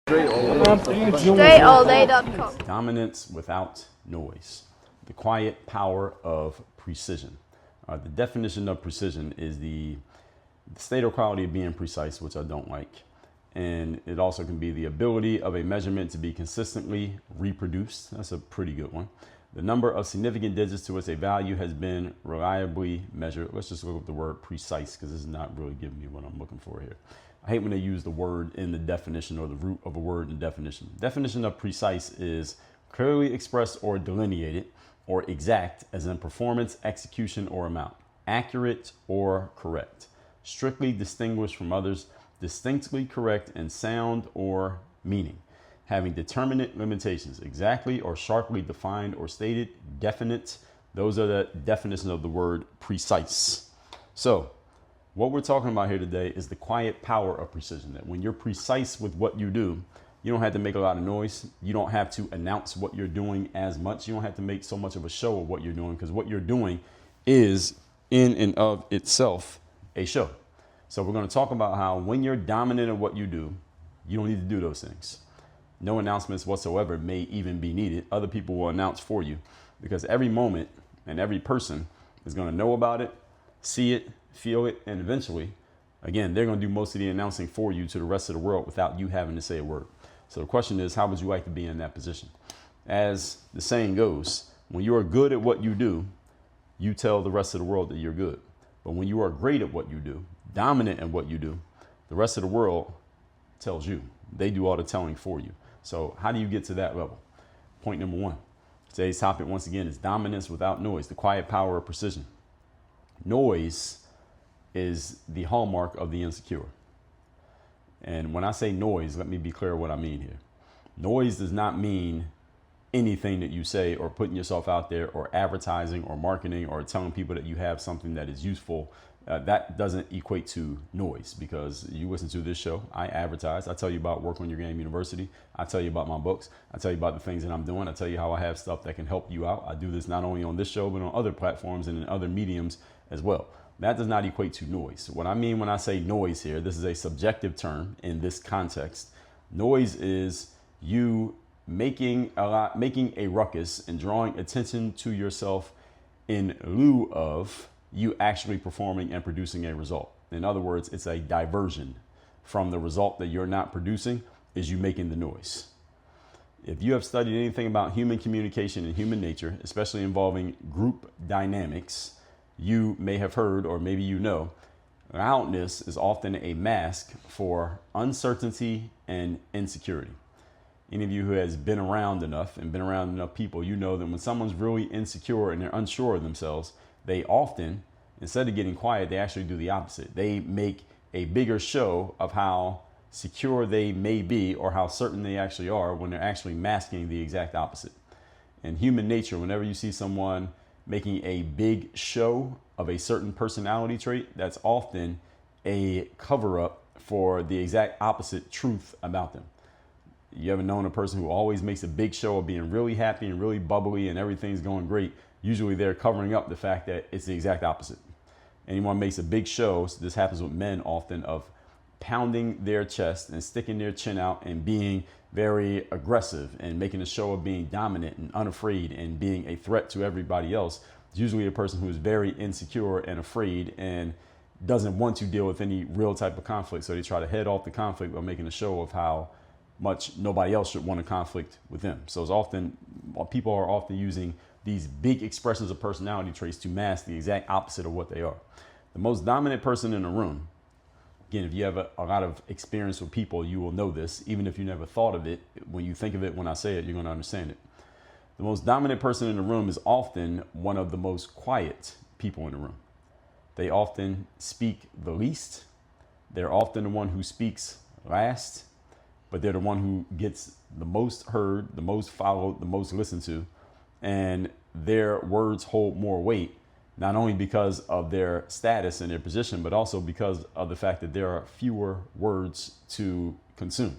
Straight Dominance without noise. The quiet power of precision. The definition of precision is the state or quality of being precise, which I don't like. And it also can be the ability of a measurement to be consistently reproduced. That's a pretty good one. The number of significant digits to which a value has been reliably measured. Let's just look up the word precise because this is not really giving me what I'm looking for here. I hate when they use the word in the definition or the root of a word in the definition. Definition of precise is clearly expressed or delineated or exact, as in performance, execution, or amount. Accurate or correct. Strictly distinguished from others. Distinctly correct in sound or meaning. Having determinate limitations, exactly or sharply defined or stated, definite. Those are the definitions of the word precise. So what we're talking about here today is the quiet power of precision. That when you're precise with what you do, you don't have to make a lot of noise. You don't have to announce what you're doing as much. You don't have to make so much of a show of what you're doing, because what you're doing is in and of itself a show. So we're going to talk about how when you're dominant in what you do, you don't need to do those things. No announcements whatsoever may even be needed. Other people will announce for you, because every moment and every person is going to know about it, see it, feel it, and eventually, again, they're going to do most of the announcing for you to the rest of the world without you having to say a word. So the question is, how would you like to be in that position? As the saying goes, when you are good at what you do, you tell the rest of the world that you're good. But when you are great at what you do, dominant at what you do, the rest of the world tells you. They do all the telling for you. So how do you get to that level? Point number one. Today's topic, once again, is dominance without noise, the quiet power of precision. Noise is the hallmark of the insecure. And when I say noise, let me be clear what I mean here. Noise does not mean anything that you say or putting yourself out there or advertising or marketing or telling people that you have something that is useful. That doesn't equate to noise, because you listen to this show. I advertise. I tell you about Work on Your Game University. I tell you about my books. I tell you about the things that I'm doing. I tell you how I have stuff that can help you out. I do this not only on this show, but on other platforms and in other mediums as well. That does not equate to noise. What I mean when I say noise here, this is a subjective term in this context. Noise is you making a ruckus and drawing attention to yourself in lieu of you actually performing and producing a result. In other words, it's a diversion from the result that you're not producing, is you making the noise. If you have studied anything about human communication and human nature, especially involving group dynamics, you may have heard, or maybe you know, loudness is often a mask for uncertainty and insecurity. Any of you who has been around enough and been around enough people, you know that when someone's really insecure and they're unsure of themselves, they often, instead of getting quiet, they actually do the opposite. They make a bigger show of how secure they may be or how certain they actually are, when they're actually masking the exact opposite. In human nature, whenever you see someone making a big show of a certain personality trait, that's often a cover up for the exact opposite truth about them. You ever known a person who always makes a big show of being really happy and really bubbly and everything's going great? Usually they're covering up the fact that it's the exact opposite. Anyone makes a big show, so this happens with men often, of pounding their chest and sticking their chin out and being very aggressive and making a show of being dominant and unafraid and being a threat to everybody else. It's usually a person who is very insecure and afraid and doesn't want to deal with any real type of conflict. So they try to head off the conflict by making a show of how much nobody else should want to conflict with them. So it's often, people are often using these big expressions of personality traits to mask the exact opposite of what they are. The most dominant person in the room, again, if you have a lot of experience with people, you will know this. Even if you never thought of it, when you think of it, when I say it, you're going to understand it. The most dominant person in the room is often one of the most quiet people in the room. They often speak the least. They're often the one who speaks last, but they're the one who gets the most heard, the most followed, the most listened to. And their words hold more weight, not only because of their status and their position, but also because of the fact that there are fewer words to consume.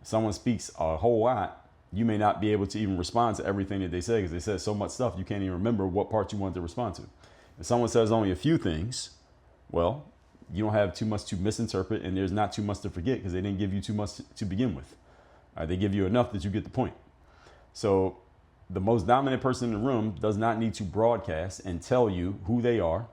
If someone speaks a whole lot, you may not be able to even respond to everything that they say, because they said so much stuff you can't even remember what part you want to respond to. If someone says only a few things, well, you don't have too much to misinterpret, and there's not too much to forget because they didn't give you too much to begin with. They give you enough that you get the point. So the most dominant person in the room does not need to broadcast and tell you who they are,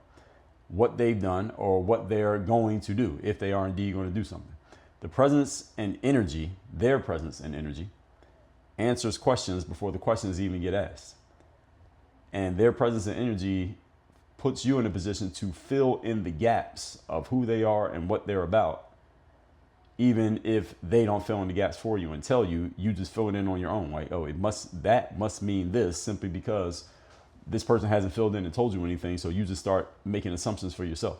what they've done, or what they're going to do, if they are indeed going to do something. The presence and energy, their presence and energy, answers questions before the questions even get asked. And their presence and energy puts you in a position to fill in the gaps of who they are and what they're about, even if they don't fill in the gaps for you and tell you, you just fill it in on your own. Like, oh, that must mean this, simply because this person hasn't filled in and told you anything. So you just start making assumptions for yourself.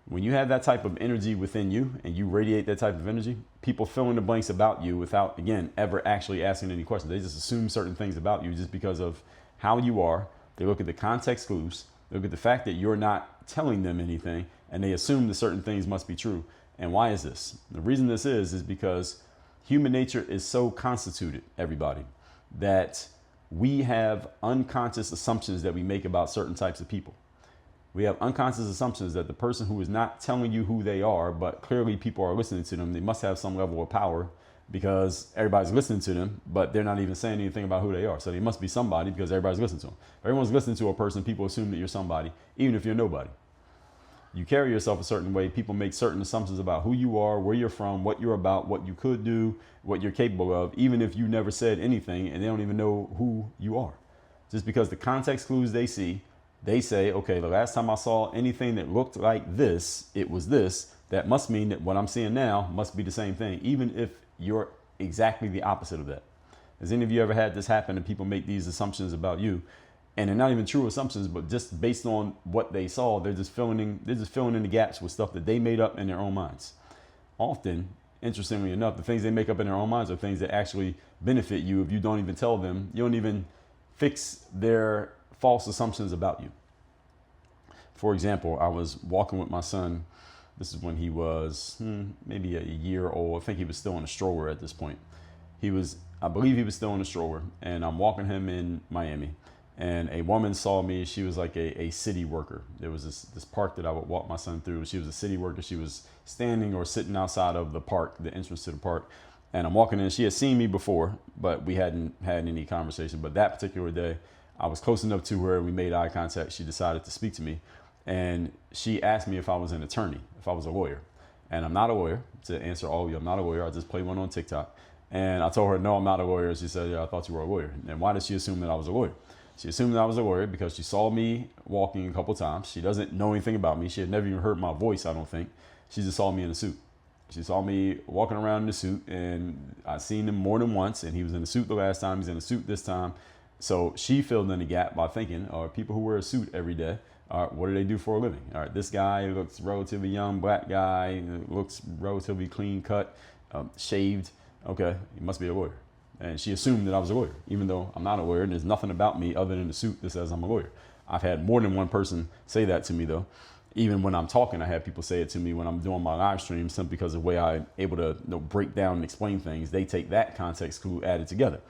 When you have that type of energy within you and you radiate that type of energy, people fill in the blanks about you without, again, ever actually asking any questions. They just assume certain things about you just because of how you are. They look at the context clues. They look at the fact that you're not telling them anything, and they assume that certain things must be true. And why is this? The reason this is because human nature is so constituted, everybody, that we have unconscious assumptions that we make about certain types of people. We have unconscious assumptions that the person who is not telling you who they are, but clearly people are listening to them, they must have some level of power because everybody's listening to them, but they're not even saying anything about who they are. So they must be somebody because everybody's listening to them. If everyone's listening to a person, people assume that you're somebody, even if you're nobody. You carry yourself a certain way. People make certain assumptions about who you are, where you're from, what you're about, what you could do, what you're capable of, even if you never said anything and they don't even know who you are. Just because the context clues they see, they say, okay, the last time I saw anything that looked like this, it was this. That must mean that what I'm seeing now must be the same thing, even if you're exactly the opposite of that. Has any of you ever had this happen and people make these assumptions about you? And they're not even true assumptions, but just based on what they saw, they're just filling in the gaps with stuff that they made up in their own minds. Often, interestingly enough, the things they make up in their own minds are things that actually benefit you if you don't even tell them. You don't even fix their false assumptions about you. For example, I was walking with my son. This is when he was maybe a year old. I think he was still in a stroller at this point. I believe he was still in a stroller, and I'm walking him in Miami. And a woman saw me. She was like a city worker. There was this park that I would walk my son through. She was a city worker. She was standing or sitting outside of the park, the entrance to the park. And I'm walking in. She had seen me before, but we hadn't had any conversation. But that particular day, I was close enough to her. We made eye contact. She decided to speak to me. And she asked me if I was an attorney, if I was a lawyer. And I'm not a lawyer. To answer all of you, I'm not a lawyer. I just play one on TikTok. And I told her, no, I'm not a lawyer. She said, yeah, I thought you were a lawyer. And why did she assume that I was a lawyer? She assumed that I was a lawyer because she saw me walking a couple of times. She doesn't know anything about me. She had never even heard my voice, I don't think. She just saw me in a suit. She saw me walking around in a suit, and I've seen him more than once, and he was in a suit the last time. He's in a suit this time. So she filled in the gap by thinking, people who wear a suit every day, what do they do for a living? All right, this guy looks relatively young, black guy, looks relatively clean cut, shaved. Okay, he must be a lawyer. And she assumed that I was a lawyer, even though I'm not a lawyer. And there's nothing about me other than the suit that says I'm a lawyer. I've had more than one person say that to me, though. Even when I'm talking, I have people say it to me when I'm doing my live streams, simply because of the way I'm able to break down and explain things. They take that context clue added together.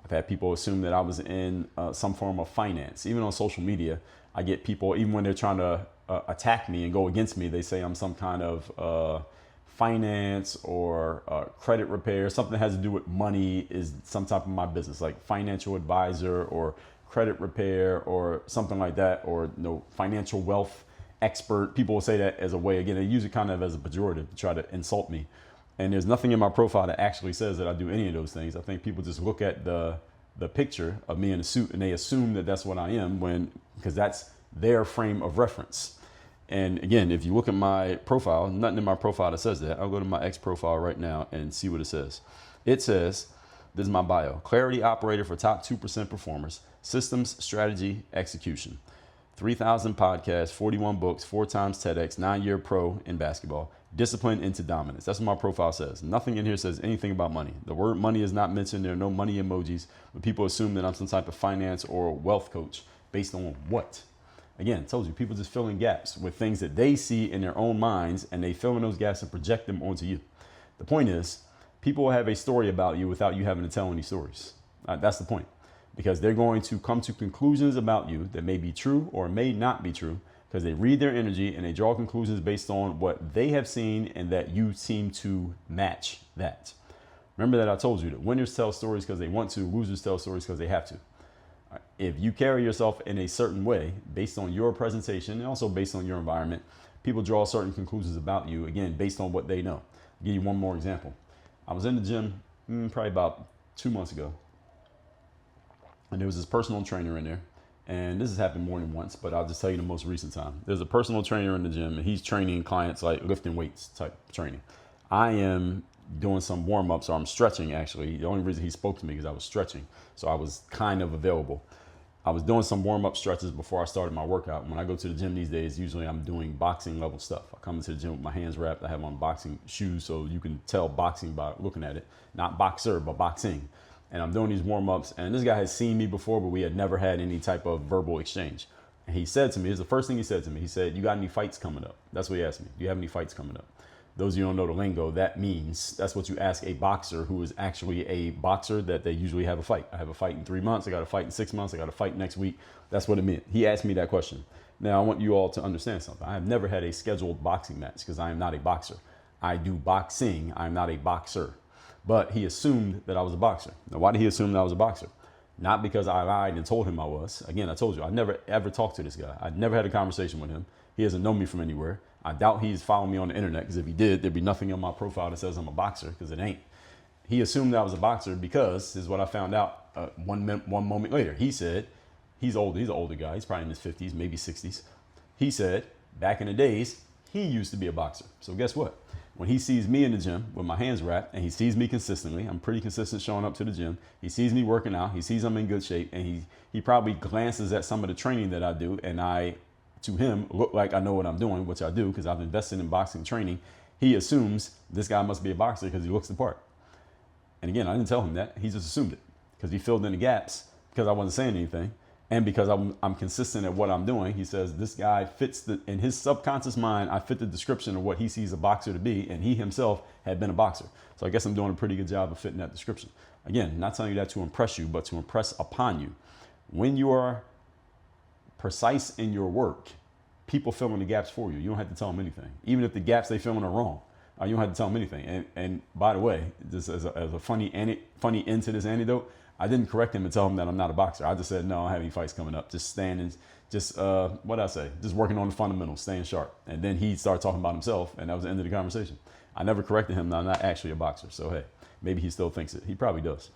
I've had people assume that I was in some form of finance. Even on social media, I get people, even when they're trying to attack me and go against me, they say I'm some kind of finance or credit repair, something that has to do with money is some type of my business, like financial advisor or credit repair or something like that, or financial wealth expert. People will say that as a way, again, they use it kind of as a pejorative to try to insult me. And there's nothing in my profile that actually says that I do any of those things. I think people just look at the picture of me in a suit and they assume that that's what I am, because that's their frame of reference. And again, if you look at my profile, nothing in my profile that says that. I'll go to my X profile right now and see what it says. It says, this is my bio: clarity operator for top 2% performers, systems, strategy, execution, 3,000 podcasts, 41 books, 4 times TEDx, 9-year pro in basketball, discipline into dominance. That's what my profile says. Nothing in here says anything about money. The word money is not mentioned. There are no money emojis, but people assume that I'm some type of finance or wealth coach based on what? Again, I told you, people just fill in gaps with things that they see in their own minds, and they fill in those gaps and project them onto you. The point is, people will have a story about you without you having to tell any stories. That's the point, because they're going to come to conclusions about you that may be true or may not be true, because they read their energy and they draw conclusions based on what they have seen and that you seem to match that. Remember that I told you that winners tell stories because they want to, losers tell stories because they have to. If you carry yourself in a certain way based on your presentation and also based on your environment, people draw certain conclusions about you, again, based on what they know. I'll give you one more example. I was in the gym probably about 2 months ago, and there was this personal trainer in there. And this has happened more than once, but I'll just tell you the most recent time. There's a personal trainer in the gym, and he's training clients like lifting weights type training. I am doing some warm-ups, or I'm stretching actually. The only reason he spoke to me is I was stretching, so I was kind of available. I was doing some warm-up stretches before I started my workout. When I go to the gym these days, usually I'm doing boxing level stuff. I come into the gym with my hands wrapped. I have on boxing shoes, so you can tell boxing by looking at it. Not boxer, but boxing. And I'm doing these warm-ups, and this guy has seen me before, but we had never had any type of verbal exchange. And he said to me, here's the first thing he said to me. He said, "You got any fights coming up?" That's what he asked me. "Do you have any fights coming up?" Those of you who don't know the lingo, that means that's what you ask a boxer who is actually a boxer, that they usually have a fight. I have a fight in 3 months. I got a fight in 6 months. I got a fight next week. That's what it meant. He asked me that question. Now, I want you all to understand something. I have never had a scheduled boxing match because I am not a boxer. I do boxing. I'm not a boxer. But he assumed that I was a boxer. Now, why did he assume that I was a boxer? Not because I lied and told him I was. Again, I told you, I never ever talked to this guy. I never had a conversation with him. He doesn't know me from anywhere. I doubt he's following me on the internet, because if he did, there'd be nothing on my profile that says I'm a boxer, because it ain't. He assumed that I was a boxer because, this is what I found out one moment later. He said, he's old. He's an older guy. He's probably in his 50s, maybe 60s. He said, back in the days, he used to be a boxer. So guess what? When he sees me in the gym with my hands wrapped, and he sees me consistently, I'm pretty consistent showing up to the gym. He sees me working out. He sees I'm in good shape, and he probably glances at some of the training that I do, and I, to him, look like I know what I'm doing, which I do because I've invested in boxing training. He assumes this guy must be a boxer because he looks the part. And again, I didn't tell him that. He just assumed it because he filled in the gaps because I wasn't saying anything. And because I'm consistent at what I'm doing. He says this guy fits in his subconscious mind, I fit the description of what he sees a boxer to be, and he himself had been a boxer. So I guess I'm doing a pretty good job of fitting that description. Again, not telling you that to impress you, but to impress upon you. When you are precise in your work, people fill in the gaps for you. You don't have to tell them anything. Even if the gaps they fill in are wrong, you don't have to tell them anything. And by the way, just as a funny end to this anecdote, I didn't correct him and tell him that I'm not a boxer. I just said, no, I don't have any fights coming up. Just standing, what did I say? Just working on the fundamentals, staying sharp. And then he started talking about himself, and that was the end of the conversation. I never corrected him that I'm not actually a boxer. So, hey, maybe he still thinks it. He probably does.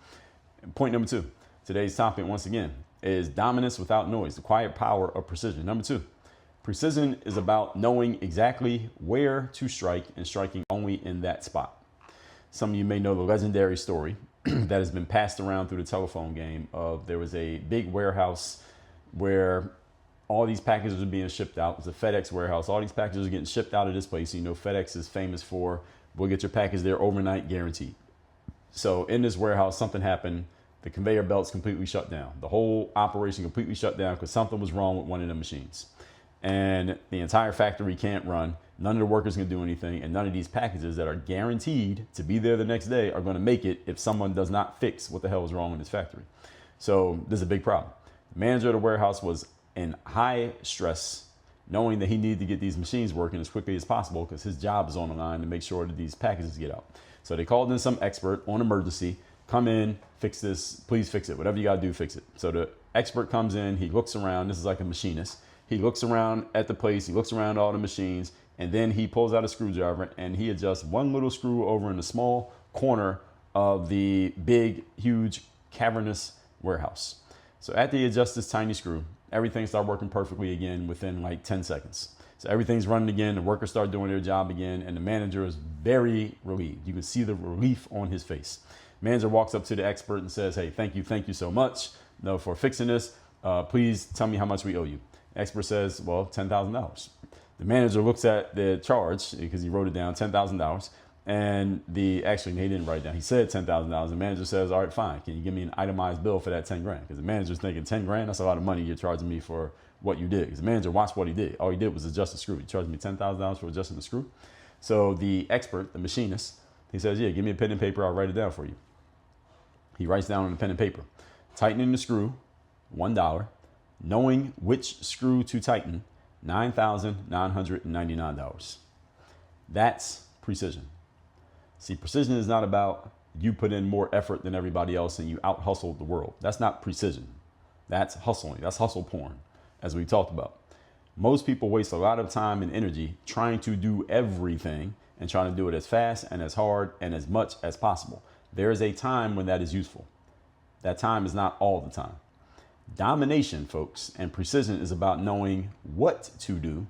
And point number 2, today's topic, once again, is dominance without noise, the quiet power of precision. Number 2, precision is about knowing exactly where to strike and striking only in that spot. Some of you may know the legendary story that has been passed around through the telephone game of there was a big warehouse where all these packages are being shipped out. It's a FedEx warehouse. All these packages are getting shipped out of this place. You know, FedEx is famous for, we'll get your package there overnight guaranteed. So in this warehouse, something happened. The conveyor belts completely shut down. The whole operation completely shut down because something was wrong with one of the machines. And the entire factory can't run. None of the workers can do anything. And none of these packages that are guaranteed to be there the next day are going to make it if someone does not fix what the hell is wrong in this factory. So this is a big problem. The manager of the warehouse was in high stress, knowing that he needed to get these machines working as quickly as possible because his job is on the line to make sure that these packages get out. So they called in some expert on emergency. Come in, fix this, please fix it. Whatever you got to do, fix it. So the expert comes in, he looks around. This is like a machinist. He looks around at the place, he looks around all the machines, and then he pulls out a screwdriver and he adjusts one little screw over in the small corner of the big, huge, cavernous warehouse. So after he adjusts this tiny screw, everything starts working perfectly again within like 10 seconds. So everything's running again, the workers start doing their job again, and the manager is very relieved. You can see the relief on his face. Manager walks up to the expert and says, hey, thank you so much for fixing this. Please tell me how much we owe you. The expert says, well, $10,000. The manager looks at the charge because he wrote it down, $10,000. And actually, he didn't write it down. He said $10,000. The manager says, all right, fine. Can you give me an itemized bill for that 10 grand? Because the manager's thinking 10 grand, that's a lot of money you're charging me for what you did. Because the manager watched what he did. All he did was adjust the screw. He charged me $10,000 for adjusting the screw. So the expert, the machinist, he says, yeah, give me a pen and paper. I'll write it down for you. He writes down on the pen and paper, tightening the screw, $1. Knowing which screw to tighten, $9,999. That's precision. See, precision is not about, you put in more effort than everybody else and you out hustled the world. That's not precision. That's hustling. That's hustle porn, as we talked about. Most people waste a lot of time and energy trying to do everything and trying to do it as fast and as hard and as much as possible. There is a time when that is useful. That time is not all the time. Domination, folks, and precision is about knowing what to do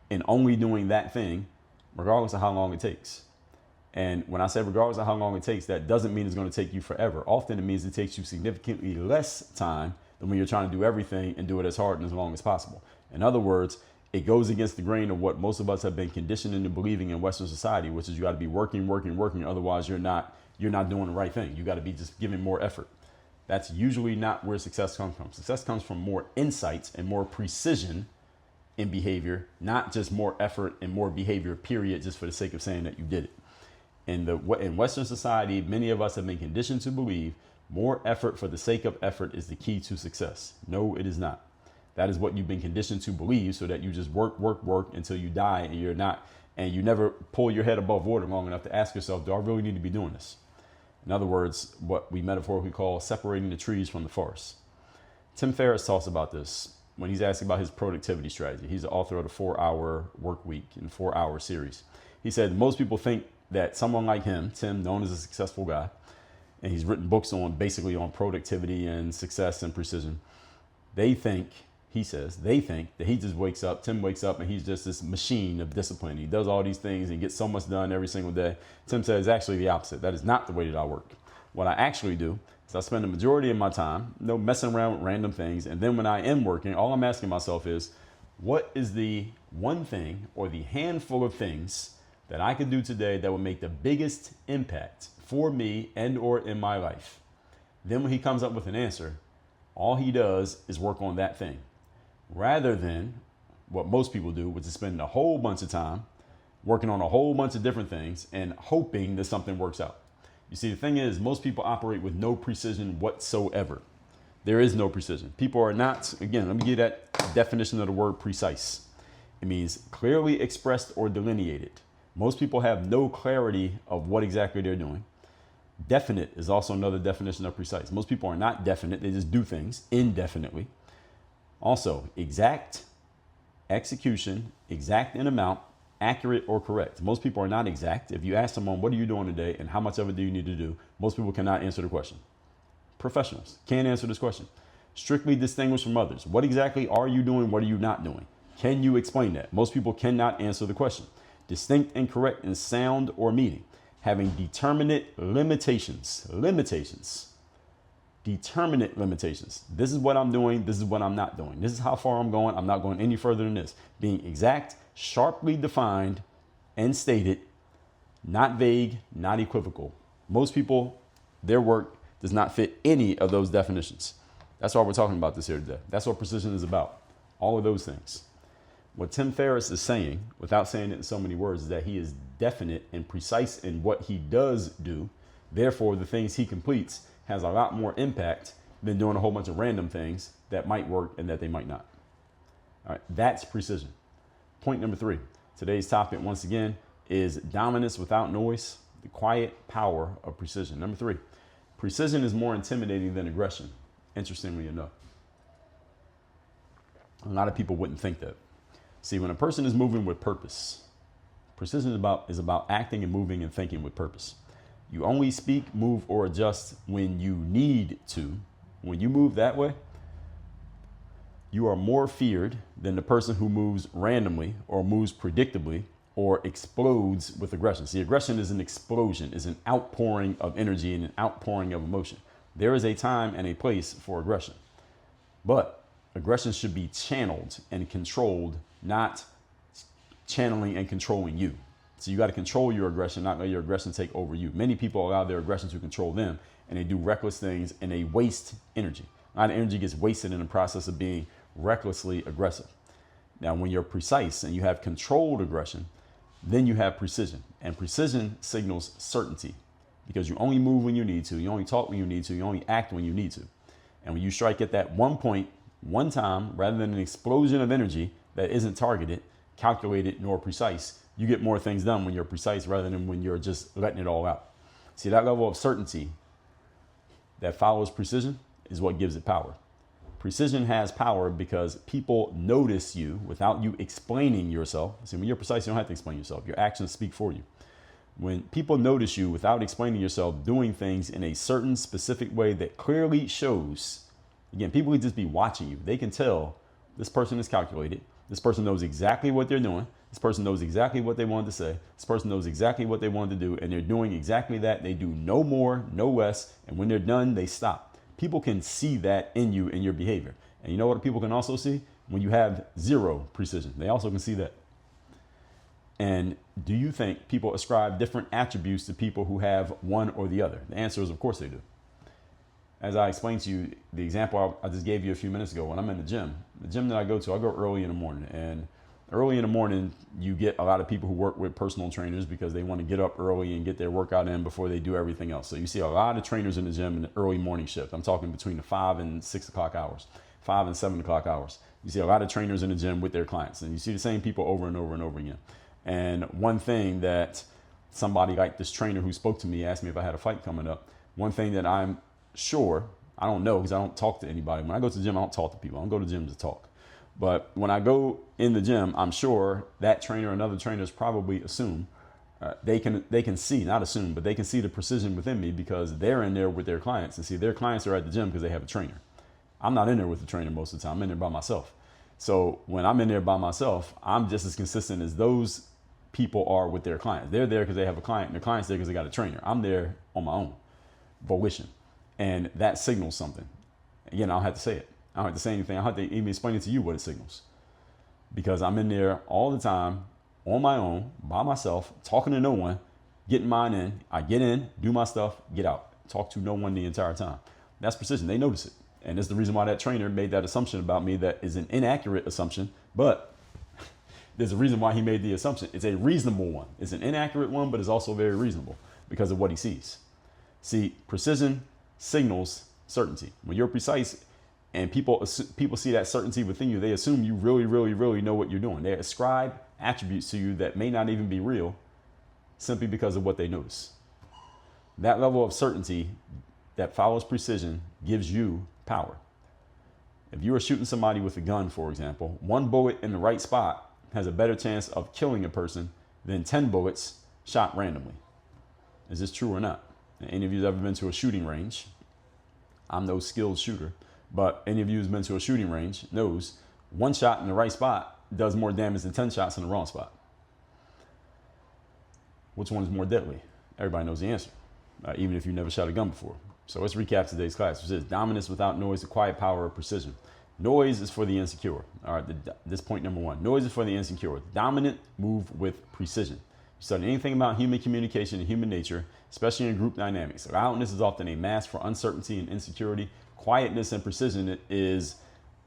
and only doing that thing, regardless of how long it takes. And when I say regardless of how long it takes, that doesn't mean it's going to take you forever. Often it means it takes you significantly less time than when you're trying to do everything and do it as hard and as long as possible. In other words, it goes against the grain of what most of us have been conditioned into believing in Western society, which is you got to be working. Otherwise, you're not doing the right thing. You got to be just giving more effort. That's usually not where success comes from. Success comes from more insights and more precision in behavior, not just more effort and more behavior, period, just for the sake of saying that you did it. In Western society, many of us have been conditioned to believe more effort for the sake of effort is the key to success. No, it is not. That is what you've been conditioned to believe, so that you just work until you die, and you never pull your head above water long enough to ask yourself, do I really need to be doing this? In other words, what we metaphorically call separating the trees from the forest. Tim Ferriss talks about this when he's asking about his productivity strategy. He's the author of the 4-Hour Work Week and 4-Hour series. He said most people think that someone like him, Tim, known as a successful guy, and he's written books on productivity and success and precision. They think that he just wakes up, Tim wakes up, and he's just this machine of discipline. He does all these things and gets so much done every single day. Tim says actually the opposite. That is not the way that I work. What I actually do is I spend the majority of my time, messing around with random things. And then when I am working, all I'm asking myself is, what is the one thing or the handful of things that I could do today that would make the biggest impact for me and or in my life? Then when he comes up with an answer, all he does is work on that thing, rather than what most people do, which is spend a whole bunch of time working on a whole bunch of different things and hoping that something works out. You see, the thing is, most people operate with no precision whatsoever. There is no precision. People are not, again, let me give that definition of the word precise. It means clearly expressed or delineated. Most people have no clarity of what exactly they're doing. Definite is also another definition of precise. Most people are not definite. They just do things indefinitely. Also, exact, execution, exact in amount, accurate or correct. Most people are not exact. If you ask someone, what are you doing today and how much of it do you need to do? Most people cannot answer the question. Professionals can't answer this question. Strictly distinguished from others. What exactly are you doing? What are you not doing? Can you explain that? Most people cannot answer the question. Distinct and correct in sound or meaning. Having determinate limitations. Determinate limitations. This is what I'm doing. This is what I'm not doing. This is how far I'm going. I'm not going any further than this. Being exact, sharply defined and stated, not vague, not equivocal. Most people, their work does not fit any of those definitions. That's why we're talking about this here today. That's what precision is about. All of those things. What Tim Ferriss is saying, without saying it in so many words, is that he is definite and precise in what he does do. Therefore, the things he completes has a lot more impact than doing a whole bunch of random things that might work and that they might not. All right, that's precision. Point number 3. Today's topic, once again, is dominance without noise, the quiet power of precision. Number 3, precision is more intimidating than aggression, interestingly enough. A lot of people wouldn't think that. See, when a person is moving with purpose, precision is about acting and moving and thinking with purpose. You only speak, move, or adjust when you need to. When you move that way, you are more feared than the person who moves randomly or moves predictably or explodes with aggression. See, aggression is an explosion, is an outpouring of energy and an outpouring of emotion. There is a time and a place for aggression, but aggression should be channeled and controlled, not channeling and controlling you. So you got to control your aggression, not let your aggression take over you. Many people allow their aggression to control them, and they do reckless things and they waste energy. A lot of energy gets wasted in the process of being recklessly aggressive. Now, when you're precise and you have controlled aggression, then you have precision. And precision signals certainty, because you only move when you need to, you only talk when you need to, you only act when you need to. And when you strike at that one point, one time, rather than an explosion of energy that isn't targeted, calculated, nor precise, you get more things done when you're precise rather than when you're just letting it all out. See, that level of certainty that follows precision is what gives it power. Precision has power because people notice you without you explaining yourself. See, when you're precise, you don't have to explain yourself. Your actions speak for you. When people notice you without explaining yourself, doing things in a certain specific way that clearly shows, again, people would just be watching you. They can tell this person is calculated. This person knows exactly what they're doing. This person knows exactly what they wanted to say. This person knows exactly what they wanted to do. And they're doing exactly that. They do no more, no less. And when they're done, they stop. People can see that in you and your behavior. And you know what people can also see? When you have zero precision, they also can see that. And do you think people ascribe different attributes to people who have one or the other? The answer is, of course they do. As I explained to you, the example I just gave you a few minutes ago, when I'm in the gym that I go to, I go early in the morning. And early in the morning, you get a lot of people who work with personal trainers because they want to get up early and get their workout in before they do everything else. So you see a lot of trainers in the gym in the early morning shift. I'm talking between the 5 and 6 o'clock hours, 5 and 7 o'clock hours. You see a lot of trainers in the gym with their clients, and you see the same people over and over and over again. And one thing that somebody like this trainer who spoke to me asked me if I had a fight coming up. One thing that I'm sure, I don't know because I don't talk to anybody. When I go to the gym, I don't talk to people. I don't go to the gym to talk. But when I go in the gym, I'm sure that trainer and other trainers probably assume they can see, not assume, but they can see the precision within me because they're in there with their clients. And see, their clients are at the gym because they have a trainer. I'm not in there with the trainer most of the time. I'm in there by myself. So when I'm in there by myself, I'm just as consistent as those people are with their clients. They're there because they have a client, and the client's there because they got a trainer. I'm there on my own volition. And that signals something. Again, I don't have to say it. I don't have to say anything. I don't have to even explain it to you what it signals. Because I'm in there all the time, on my own, by myself, talking to no one, getting mine in. I get in, do my stuff, get out. Talk to no one the entire time. That's precision. They notice it. And that's the reason why that trainer made that assumption about me that is an inaccurate assumption, but there's a reason why he made the assumption. It's a reasonable one. It's an inaccurate one, but it's also very reasonable because of what he sees. See, precision signals certainty. When you're precise and people see that certainty within you, they assume you really, really, really know what you're doing. They ascribe attributes to you that may not even be real simply because of what they notice. That level of certainty that follows precision gives you power. If you are shooting somebody with a gun, for example, one bullet in the right spot has a better chance of killing a person than 10 bullets shot randomly. Is this true or not? Any of you have ever been to a shooting range? I'm no skilled shooter, but any of you who's been to a shooting range knows one shot in the right spot does more damage than 10 shots in the wrong spot. Which one is more deadly? Everybody knows the answer, even if you never shot a gun before. So let's recap today's class. It says dominance without noise, the quiet power of precision. Noise is for the insecure. All right, this point number one. Noise is for the insecure. Dominant move with precision. You study anything about human communication and human nature, especially in group dynamics. Loudness is often a mask for uncertainty and insecurity. Quietness and precision is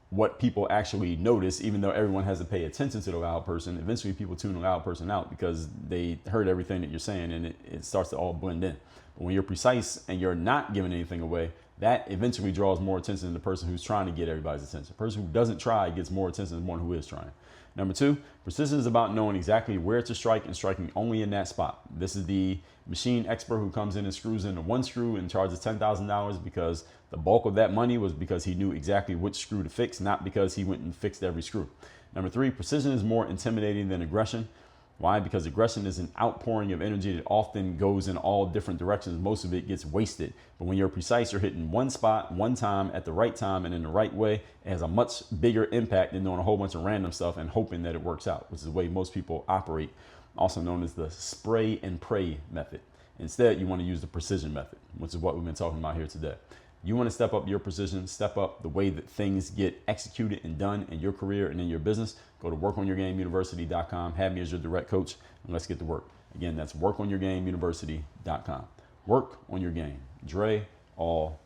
what people actually notice, even though everyone has to pay attention to the loud person. Eventually people tune the loud person out because they heard everything that you're saying and it starts to all blend in. But when you're precise and you're not giving anything away, that eventually draws more attention than the person who's trying to get everybody's attention. The person who doesn't try gets more attention than one who is trying. Number two, precision is about knowing exactly where to strike and striking only in that spot. This is the machine expert who comes in and screws in one screw and charges $10,000 because the bulk of that money was because he knew exactly which screw to fix, not because he went and fixed every screw. Number three, precision is more intimidating than aggression. Why? Because aggression is an outpouring of energy that often goes in all different directions. Most of it gets wasted. But when you're precise, you're hitting one spot, one time, at the right time, and in the right way. It has a much bigger impact than doing a whole bunch of random stuff and hoping that it works out, which is the way most people operate, also known as the spray and pray method. Instead, you want to use the precision method, which is what we've been talking about here today. You want to step up your precision, step up the way that things get executed and done in your career and in your business. Go to workonyourgameuniversity.com, have me as your direct coach, and let's get to work. Again, that's workonyourgameuniversity.com. Work on your game. Dre, all